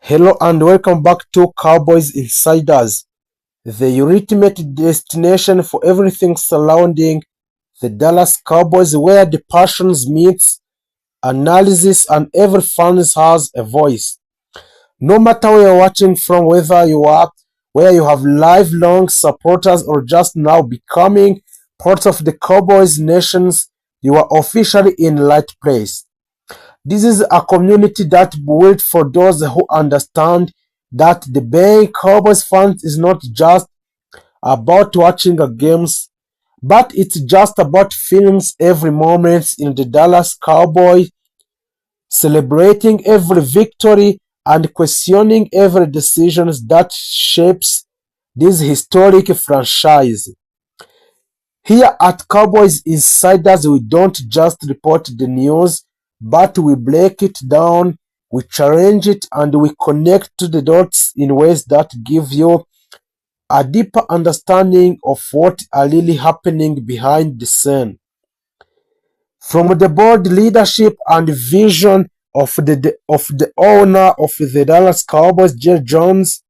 Hello and welcome back to Cowboys Insiders, the ultimate destination for everything surrounding the Dallas Cowboys, where the passions meets analysis and every fan has a voice. No matter where you're watching from, whether you are where you have lifelong supporters or just now becoming part of the Cowboys nations, you are officially in the right place. This is a community that built for those who understand that the being Cowboys fans is not just about watching the games, but it's just about feeling every moment in the Dallas Cowboys, celebrating every victory and questioning every decision that shapes this historic franchise. Here at Cowboys Insiders, we don't just report the news, but we break it down, we challenge it, and we connect to the dots in ways that give you a deeper understanding of what are really happening behind the scene. From the board leadership and vision of the owner of the Dallas Cowboys, Jerry Jones,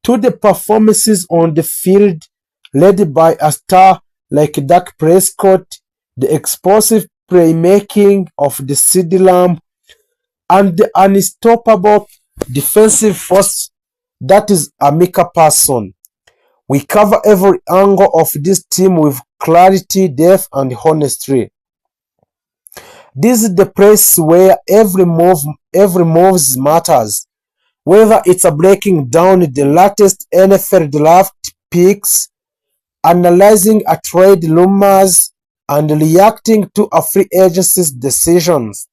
to the performances on the field led by a star like Dak Prescott, the explosive playmaking of the CD Lamb, and the unstoppable defensive force that is Amika Parson. We cover every angle of this team with clarity, depth, and honesty. This is the place where every move matters. Whether it's a breaking down the latest NFL draft picks, analyzing a trade rumors, and reacting to a free agency's decisions,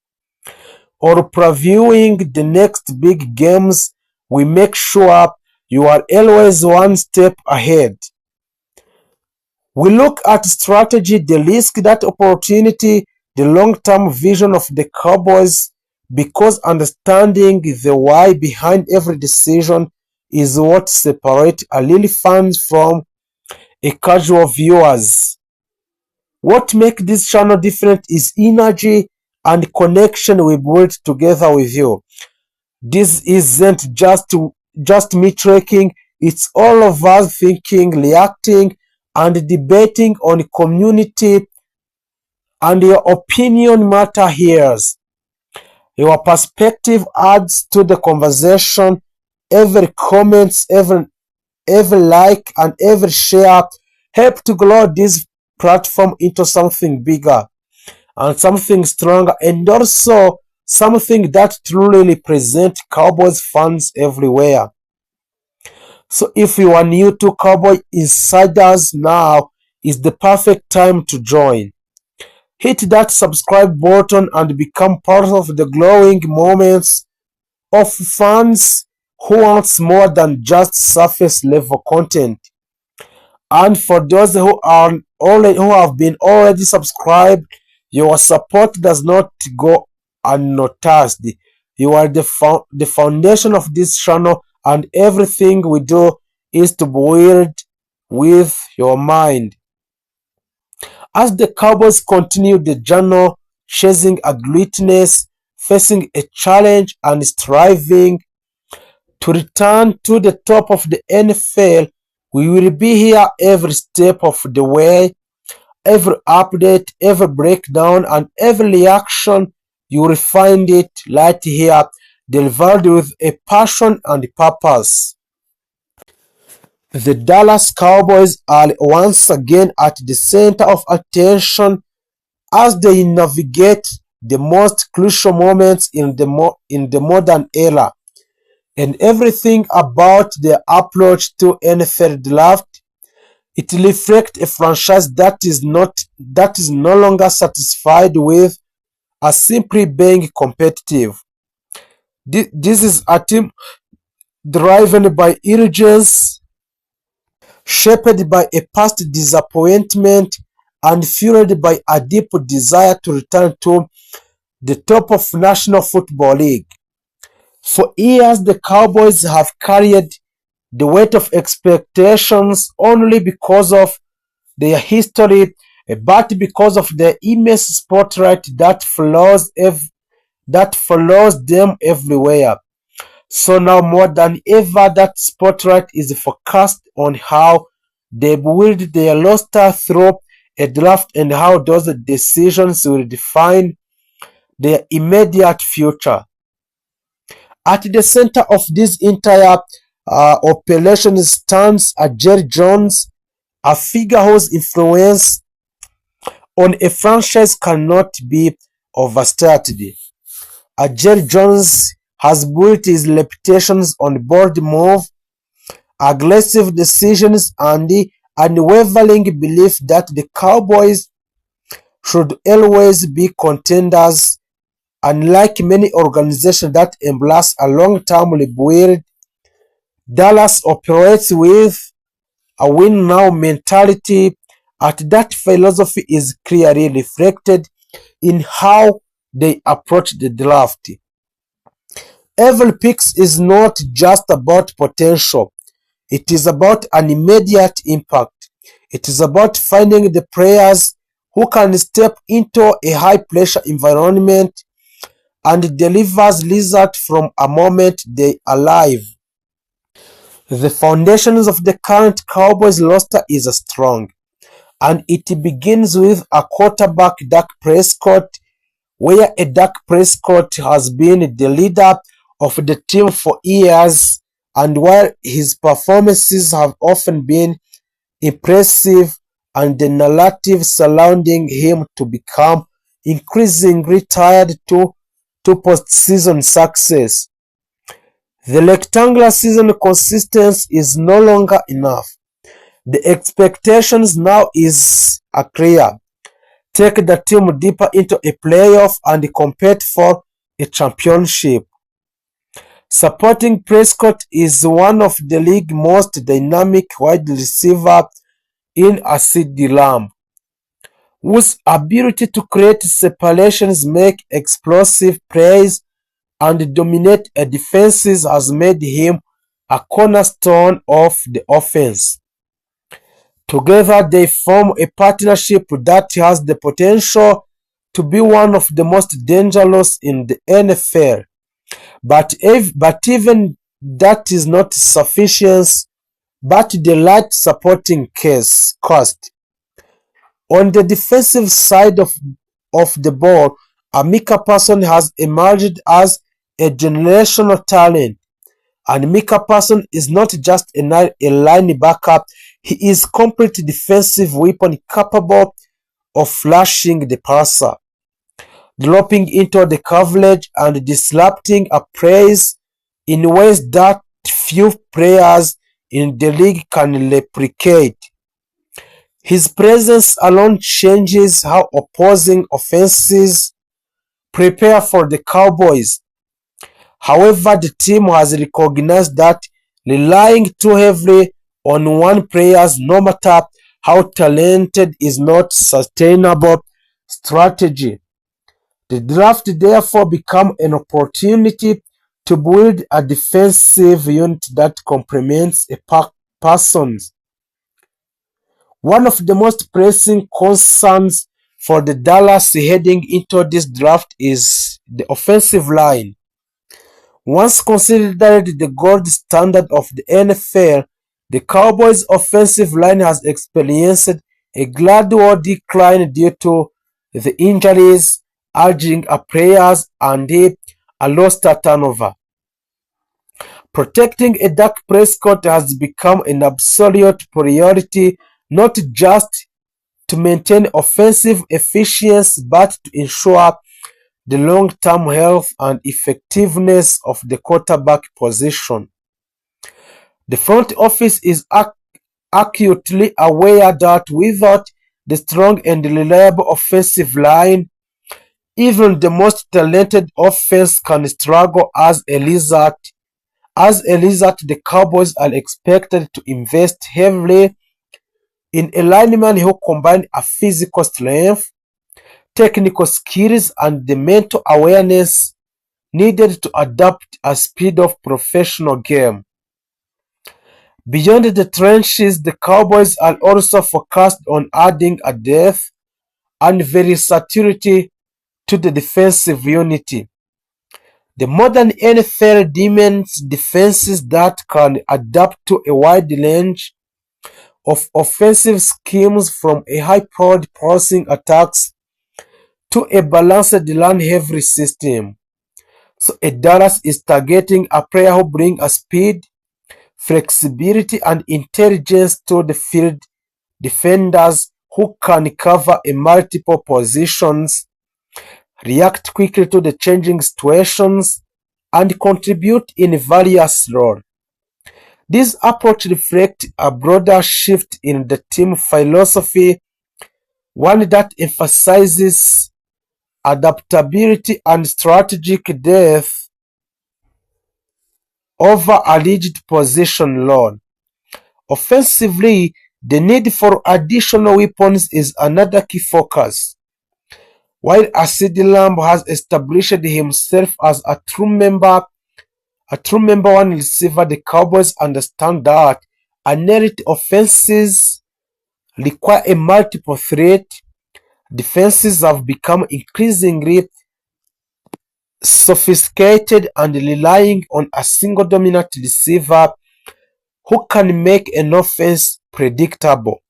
or previewing the next big games, we make sure you are always one step ahead. We look at strategy, the risk, that opportunity, the long-term vision of the Cowboys, because understanding the why behind every decision is what separates a real fan from a casual viewers. What makes this channel different is energy and connection we build together with you. This isn't just me tracking, it's all of us thinking, reacting, and debating on community, and your opinion matter here. Your perspective adds to the conversation. Every comment, every like, and every share help to grow this platform into something bigger and something stronger, and also something that truly represents Cowboys fans everywhere. So if you are new to Cowboy Insiders, now is the perfect time to join. Hit that subscribe button and become part of the glowing moments of fans who wants more than just surface level content. And for those who have been already subscribed, your support does not go unnoticed. You are the foundation of this channel, and everything we do is to build with your mind. As the Cowboys continue the journey, chasing a greatness, facing a challenge, and striving to return to the top of the NFL, we will be here every step of the way, every update, every breakdown, and every reaction. You will find it right here, delivered with a passion and purpose. The Dallas Cowboys are once again at the center of attention as they navigate the most crucial moments in the modern era, and everything about their approach to NFL draft, it reflects a franchise that is no longer satisfied with simply being competitive. This is a team driven by urgency, shaped by a past disappointment, and fueled by a deep desire to return to the top of National Football League. For years, the Cowboys have carried the weight of expectations only because of their history, but because of the immense spotlight that follows them everywhere. So now more than ever, that spotlight is focused on how they build their roster through a draft and how those decisions will define their immediate future. At the center of this entire operation stands a Jerry Jones, a figure whose influence on a franchise cannot be overstated. Jerry Jones has built his reputation on bold move, aggressive decisions, and the unwavering belief that the Cowboys should always be contenders. Unlike many organizations that embrace a long-term rebuild, Dallas operates with a win-now mentality, and that philosophy is clearly reflected in how they approach the draft. Every pick is not just about potential, it is about an immediate impact. It is about finding the players who can step into a high-pressure environment and delivers results from a moment they arrive. The foundations of the current Cowboys roster is strong, and it begins with a quarterback, Dak Prescott, where a Dak Prescott has been the leader of the team for years, and while his performances have often been impressive and the narrative surrounding him to become increasingly tied to postseason success, the rectangular season consistency is no longer enough. The expectations now is clear. Take the team deeper into a playoff and compete for a championship. Supporting Prescott is one of the league's most dynamic wide receivers in CeeDee Lamb, whose ability to create separations, make explosive plays, and dominate defenses has made him a cornerstone of the offense. Together, they form a partnership that has the potential to be one of the most dangerous in the NFL. But even that is not sufficient, but the right supporting case cost. On the defensive side of the ball, Micah Parsons has emerged as a generational talent. And Micah Parsons is not just a linebacker, he is a complete defensive weapon capable of flashing the passer, dropping into the coverage, and disrupting a plays in ways that few players in the league can replicate. His presence alone changes how opposing offenses prepare for the Cowboys. However, the team has recognized that relying too heavily on one player, no matter how talented, is not sustainable strategy. The draft therefore becomes an opportunity to build a defensive unit that complements a person's. One of the most pressing concerns for the Dallas heading into this draft is the offensive line. Once considered the gold standard of the NFL, the Cowboys' offensive line has experienced a gradual decline due to the injuries, aging players, and a roster turnover. Protecting a Dak Prescott has become an absolute priority, not just to maintain offensive efficiency but to ensure the long-term health and effectiveness of the quarterback position. The front office is acutely aware that without the strong and reliable offensive line, even the most talented offense can struggle. As a result, the Cowboys are expected to invest heavily in a lineman who combine a physical strength, technical skills, and the mental awareness needed to adapt a speed of professional game. Beyond the trenches, the Cowboys are also focused on adding a depth and versatility to the defensive unity. The modern NFL demands defenses that can adapt to a wide range of offensive schemes, from a high-powered passing attacks to a balanced run-heavy system. So a Dallas is targeting a player who brings a speed, flexibility, and intelligence to the field, defenders who can cover in multiple positions, react quickly to the changing situations, and contribute in various roles. This approach reflects a broader shift in the team philosophy, one that emphasizes adaptability and strategic depth over a rigid position role. Offensively, the need for additional weapons is another key focus. While CeeDee Lamb has established himself as a true number one receiver, the Cowboys understand that elite offenses require a multiple threat. Defenses have become increasingly sophisticated and relying on a single dominant receiver who can make an offense predictable.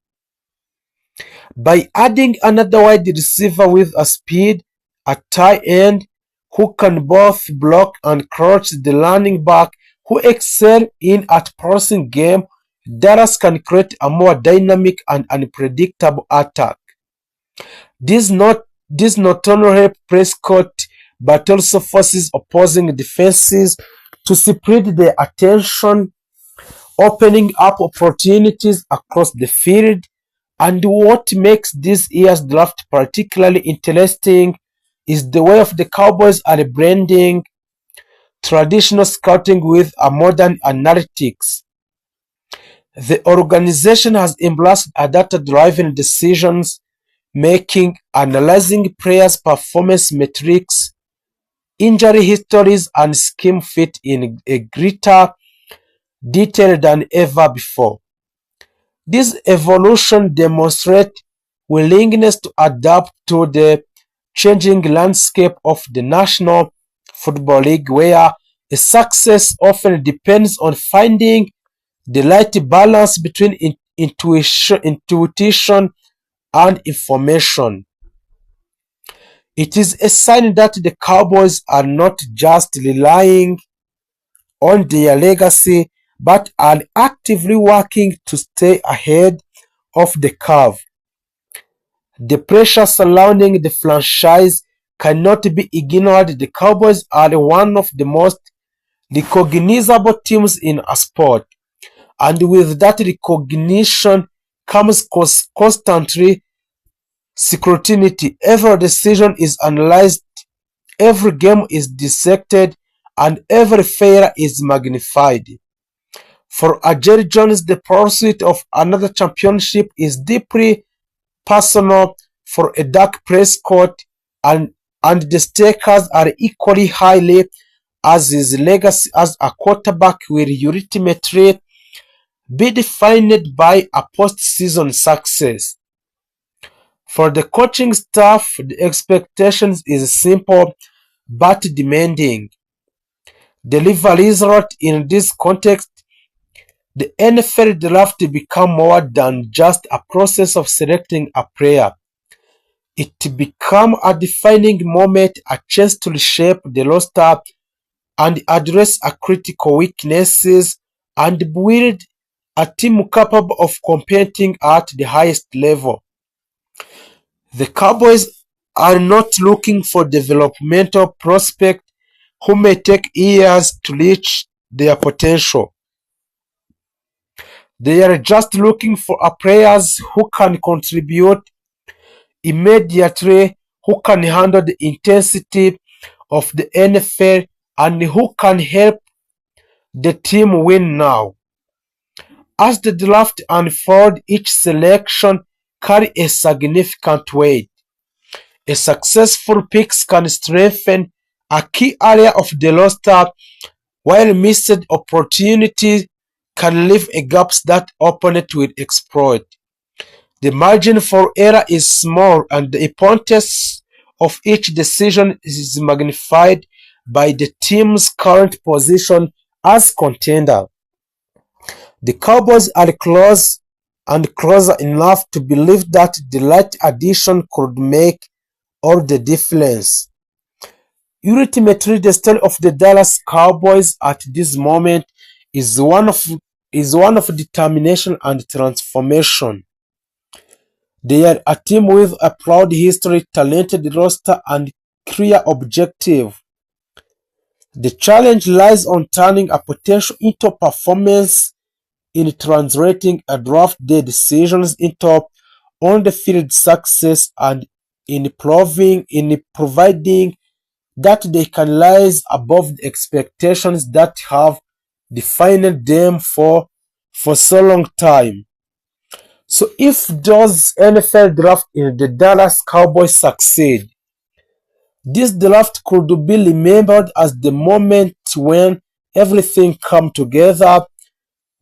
By adding another wide receiver with a speed, a tight end who can both block and crouch, the running back who excel in at passing game, Dallas can create a more dynamic and unpredictable attack. This not only helps Prescott but also forces opposing defenses to spread their attention, opening up opportunities across the field. And what makes this year's draft particularly interesting is the way of the Cowboys are blending traditional scouting with a modern analytics. The organization has embraced a data-driven decisions making, analyzing players' performance metrics, injury histories, and scheme fit in a greater detail than ever before. This evolution demonstrates willingness to adapt to the changing landscape of the National Football League, where a success often depends on finding the right balance between intuition and information. It is a sign that the Cowboys are not just relying on their legacy but are actively working to stay ahead of the curve. The pressure surrounding the franchise cannot be ignored. The Cowboys are one of the most recognizable teams in a sport, and with that recognition comes constantly scrutiny. Every decision is analyzed, every game is dissected, and every failure is magnified. For Jerry Jones, the pursuit of another championship is deeply personal. For a Dak Prescott, and the stakes are equally highly, as his legacy as a quarterback will ultimately be defined by a postseason success. For the coaching staff, the expectations is simple but demanding. Deliver results. In this context, the NFL draft become more than just a process of selecting a player. It become a defining moment, a chance to reshape the roster and address a critical weaknesses and build a team capable of competing at the highest level. The Cowboys are not looking for developmental prospects who may take years to reach their potential. They are just looking for players who can contribute immediately, who can handle the intensity of the NFL, and who can help the team win now. As the draft unfolds, each selection carries a significant weight. A successful pick can strengthen a key area of the roster, while missed opportunities can leave gaps that opponents will exploit. The margin for error is small, and the importance of each decision is magnified. by the team's current position as contender. The Cowboys are close and closer enough to believe that the right addition could make all the difference. Ultimately, the story of the Dallas Cowboys at this moment is one of determination and transformation. They are a team with a proud history, talented roster, and clear objective. The challenge lies on turning a potential into performance, in translating a draft day decisions into on-the-field success, and in providing that they can rise above the expectations that have defined them for so long time. So if those NFL draft in the Dallas Cowboys succeed, this draft could be remembered as the moment when everything came together,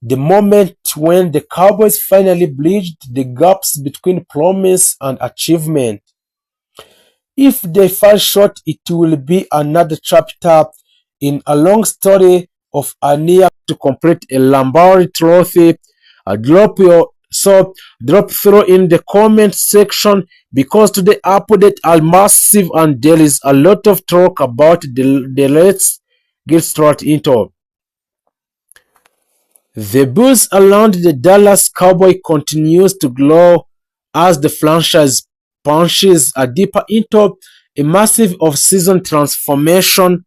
the moment when the Cowboys finally bridged the gaps between promise and achievement. If they fall short, it will be another chapter in a long story of a near to complete a Lombardi trophy. Drop through in the comment section because today update are massive and there is a lot of talk about the let's get straight into. The buzz around the Dallas Cowboys continues to grow as the franchise punches a deeper into a massive off-season transformation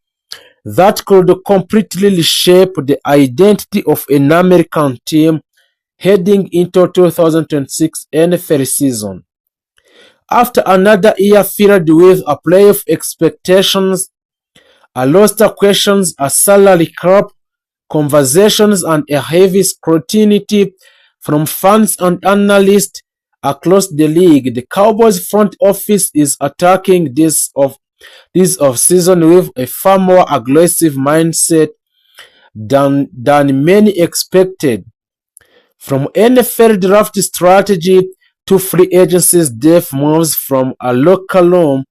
that could completely reshape the identity of an American team heading into 2026 NFL season. After another year filled with a playoff expectations, a roster questions, a salary cap conversations, and a heavy scrutiny from fans and analysts across the league, the Cowboys front office is attacking this offseason with a far more aggressive mindset than many expected. From NFL draft strategy to free agency's depth moves, from a locker room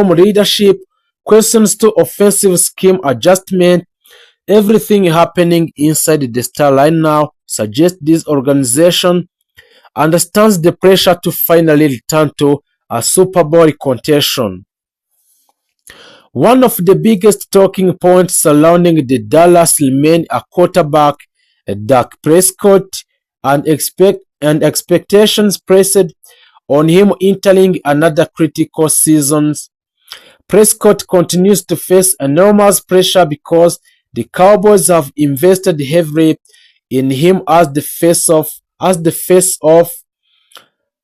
leadership questions to offensive scheme adjustment, everything happening inside the star line now suggests this organization understands the pressure to finally return to a Super Bowl contention. One of the biggest talking points surrounding the Dallas remain a quarterback, Dak Prescott, and expectations placed on him entering another critical season. Prescott continues to face enormous pressure because the Cowboys have invested heavily in him as the face of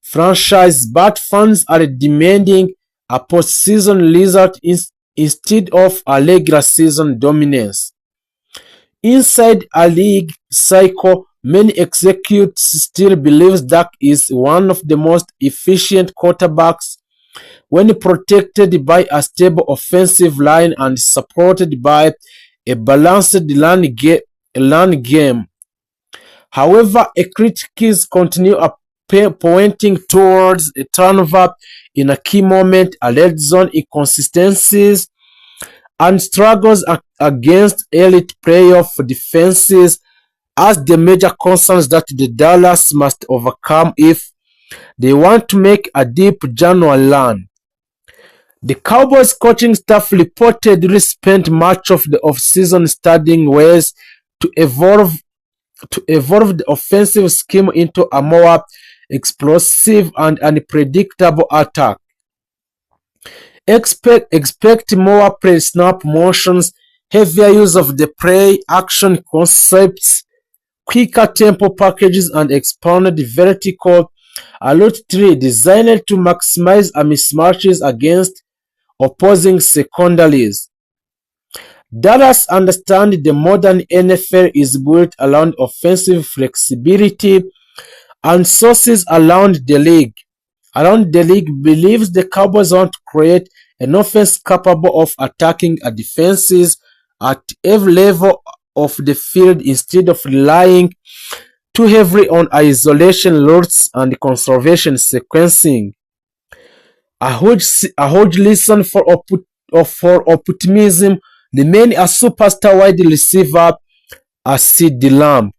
franchise, but fans are demanding a postseason result instead of a regular season dominance. Inside a league cycle, many executives still believe Dak is one of the most efficient quarterbacks when protected by a stable offensive line and supported by a balanced run game. However, critics continue pointing towards a turnover in a key moment, a red zone inconsistencies, and struggles against elite playoff defenses as the major concerns that the Dallas must overcome if they want to make a deep January run. The Cowboys coaching staff reportedly spent much of the offseason studying ways to evolve the offensive scheme into a more explosive and unpredictable attack. Expect more pre-snap motions, heavier use of the play action concepts, quicker tempo packages, and expanded vertical route tree designed to maximize mismatches against opposing secondaries. Dallas understands the modern NFL is built around offensive flexibility, and sources around the league believes the Cowboys want to create an offense capable of attacking a defenses at every level of the field instead of relying too heavily on isolation routes and conservation sequencing. A huge lesson for for optimism remain a superstar wide receiver, CeeDee Lamb,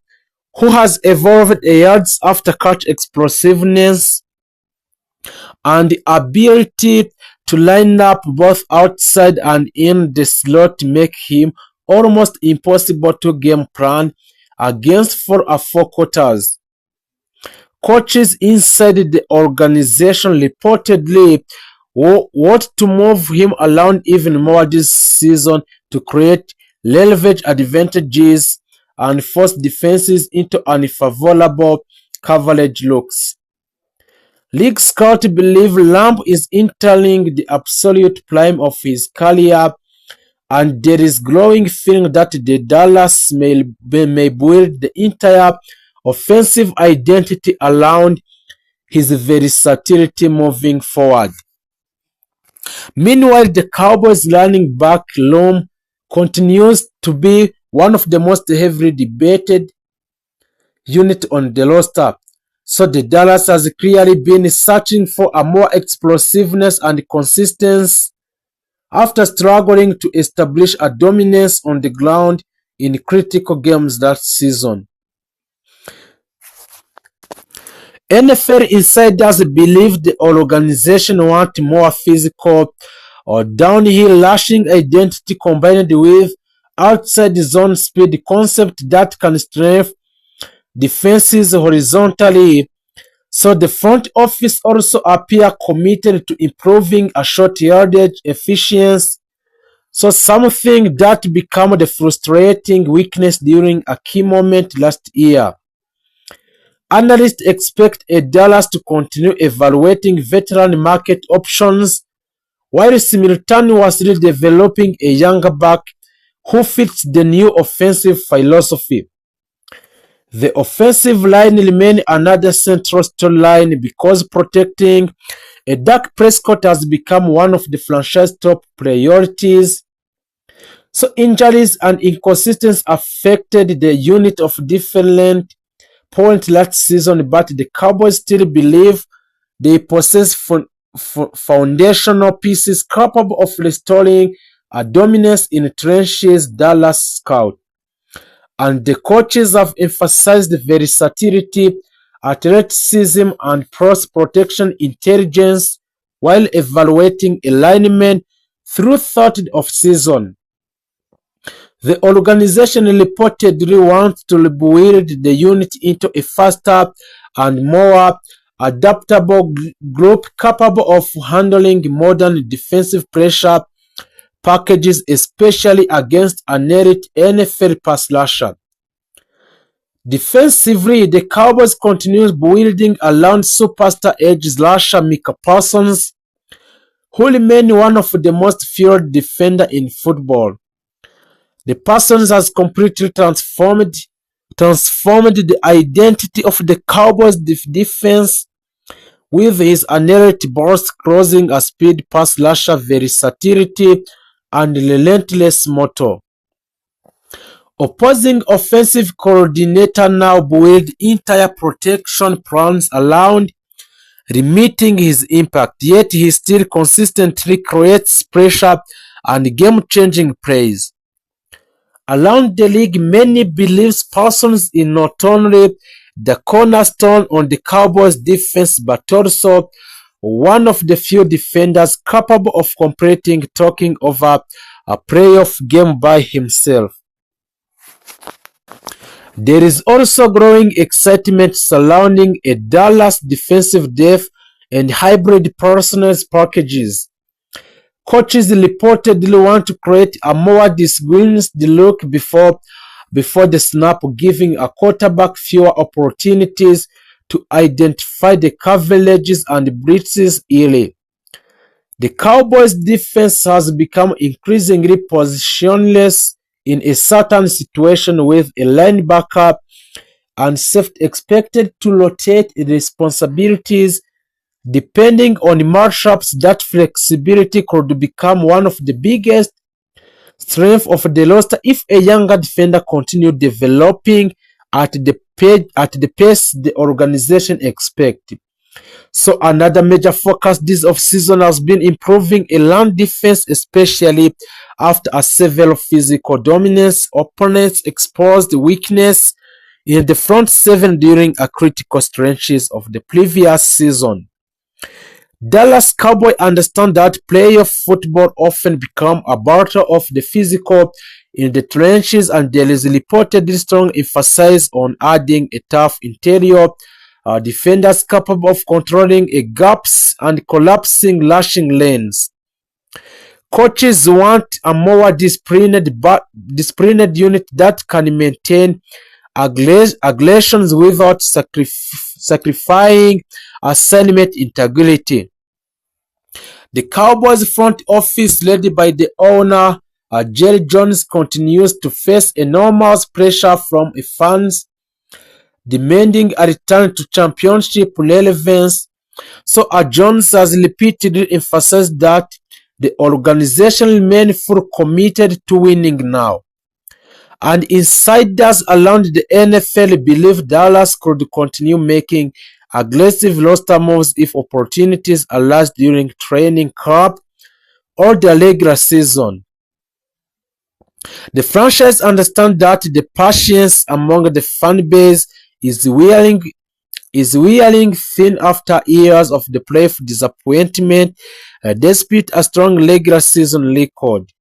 who has evolved yards after catch explosiveness and the ability to line up both outside and in the slot make him almost impossible to game plan against for a 4 quarters. Coaches inside the organization reportedly want to move him around even more this season to create leverage advantages and force defenses into unfavorable coverage looks. League scouts believe Lamb is entering the absolute prime of his career, and there is growing feeling that the Dallas may build the entire offensive identity around his versatility moving forward. Meanwhile, the Cowboys running back room continues to be one of the most heavily debated unit on the roster. So the Dallas has clearly been searching for a more explosiveness and consistency after struggling to establish a dominance on the ground in critical games that season. NFL insiders believe the organization wants more physical or downhill rushing identity combined with outside zone speed concept that can strengthen defenses horizontally. So the front office also appear committed to improving a short yardage efficiency. So something that became the frustrating weakness during a key moment last year. Analysts expect a Dallas to continue evaluating veteran market options while simultaneously developing a younger back who fits the new offensive philosophy. The offensive line remains another central storyline because protecting a Dak Prescott has become one of the franchise's top priorities. So injuries and inconsistencies affected the unit of different points last season, but the Cowboys still believe they possess foundational pieces capable of restoring a dominance in trenches. Dallas scout and the coaches have emphasized the versatility, athleticism, and cross protection intelligence while evaluating alignment through thought of season. The organization reportedly wants to build the unit into a faster and more adaptable group capable of handling modern defensive pressure packages, especially against an elite NFL pass rusher. Defensively, the Cowboys continue building around superstar edge rusher Micah Parsons, who remains one of the most feared defenders in football. The Parsons has completely transformed the identity of the Cowboys defense with his inherent burst, crossing a speed pass rusher versatility and relentless motor. Opposing offensive coordinator now build entire protection plans around limiting his impact, yet he still consistently creates pressure and game-changing plays. Around the league, many believe Parsons is not only the cornerstone on the Cowboys defense but also one of the few defenders capable of completing taking over a playoff game by himself. There is also growing excitement surrounding a Dallas defensive depth and hybrid personnel packages. Coaches reportedly want to create a more disguised look before the snap, giving a quarterback fewer opportunities to identify the coverages and blitzes early. The Cowboys' defense has become increasingly positionless in a certain situation with a linebacker and safety expected to rotate responsibilities depending on matchups. That flexibility could become one of the biggest strengths of the roster if a younger defender continues developing at the pace the organization expects. So another major focus this offseason has been improving a land defense, especially after a severe physical dominance. Opponents exposed weakness in the front seven during a critical stretches of the previous season. Dallas Cowboys understand that playoff football often becomes a battle of the physical in the trenches, and there is reportedly strong emphasis on adding a tough interior defenders capable of controlling a gaps and collapsing lashing lanes. Coaches want a more disciplined unit that can maintain aggressions without sacrificing assignment integrity. The Cowboys front office, led by the owner, Jerry Jones, continues to face enormous pressure from fans demanding a return to championship relevance. So, Jones has repeatedly emphasized that the organization remains fully committed to winning now. And insiders around the NFL believe Dallas could continue making aggressive roster moves if opportunities arise during training camp or the regular season. The franchise understands that the patience among the fan base is wearing thin after years of the playoff disappointment, despite a strong regular season record.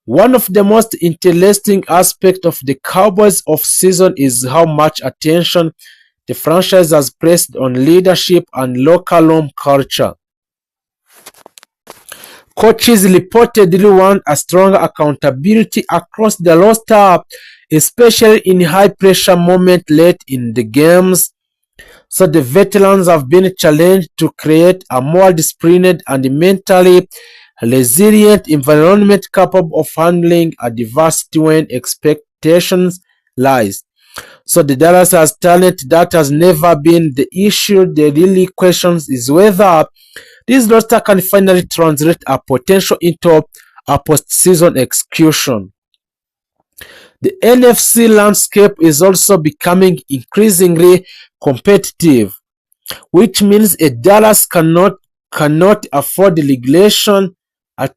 One of the most interesting aspects of the Cowboys offseason is how much attention the franchise has placed on leadership and locker room culture. Coaches reportedly want a stronger accountability across the roster, especially in high-pressure moments late in the games. So the veterans have been challenged to create a more disciplined and mentally resilient environment capable of handling adversity when expectations rise. So the Dallas has talent that has never been the issue. The really questions is whether this roster can finally translate a potential into a postseason execution. The NFC landscape is also becoming increasingly competitive, which means a Dallas cannot afford the regulation.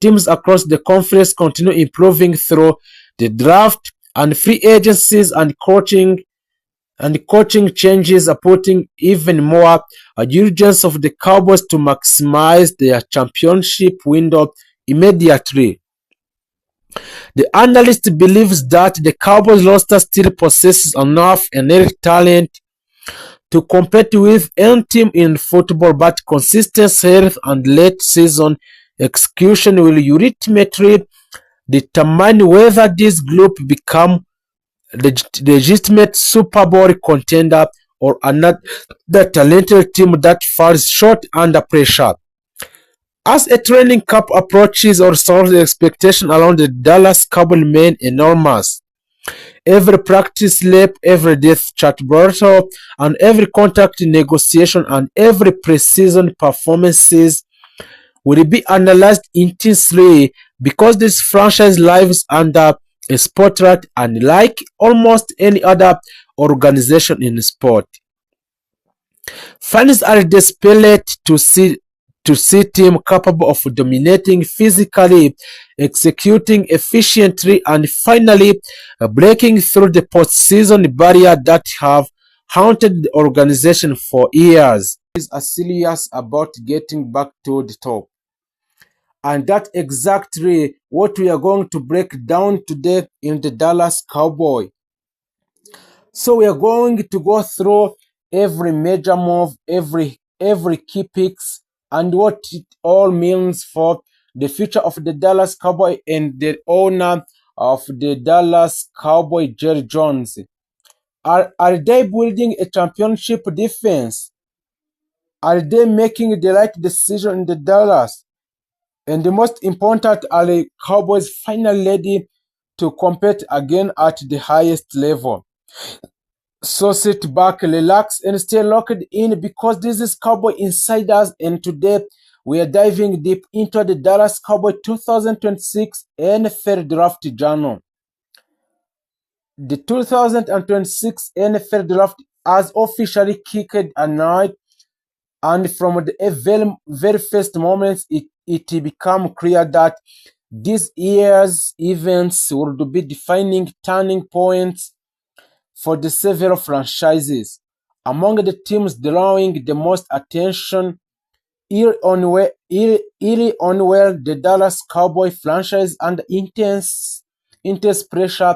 Teams across the conference continue improving through the draft and free agencies, and coaching changes are putting even more urgency of the Cowboys to maximize their championship window immediately. The analyst believes that the Cowboys roster still possesses enough inherent talent to compete with any team in football, but consistent health and late season execution will ultimately determine whether this group become legitimate Super Bowl contender or another talented team that falls short under pressure. As a training camp approaches, also the expectation around the Dallas Cowboys remain enormous. Every practice lap, every depth chart battle, and every contract negotiation and every preseason performances will be analyzed intensely because this franchise lives under a spotlight unlike almost any other organization in sport. Fans are desperate to see team capable of dominating physically, executing efficiently, and finally breaking through the postseason barrier that have haunted the organization for years. Is are serious about getting back to the top. And that's exactly what we are going to break down today in the Dallas Cowboy. So we are going to go through every major move, every key picks, and what it all means for the future of the Dallas Cowboy and the owner of the Dallas Cowboy, Jerry Jones. Are they building a championship defense? Are they making the right decision in the Dallas? And the most important, are the Cowboys finally ready to compete again at the highest level? So sit back, relax, and stay locked in because this is Cowboy Insiders, and today we are diving deep into the Dallas Cowboy 2026 NFL Draft Journal. The 2026 NFL Draft has officially kicked a night, And from the very first moments, it became clear that this year's events would be defining turning points for the several franchises. Among the teams drawing the most attention early on were the Dallas Cowboy franchise under intense pressure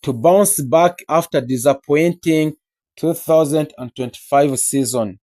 to bounce back after disappointing 2025 season.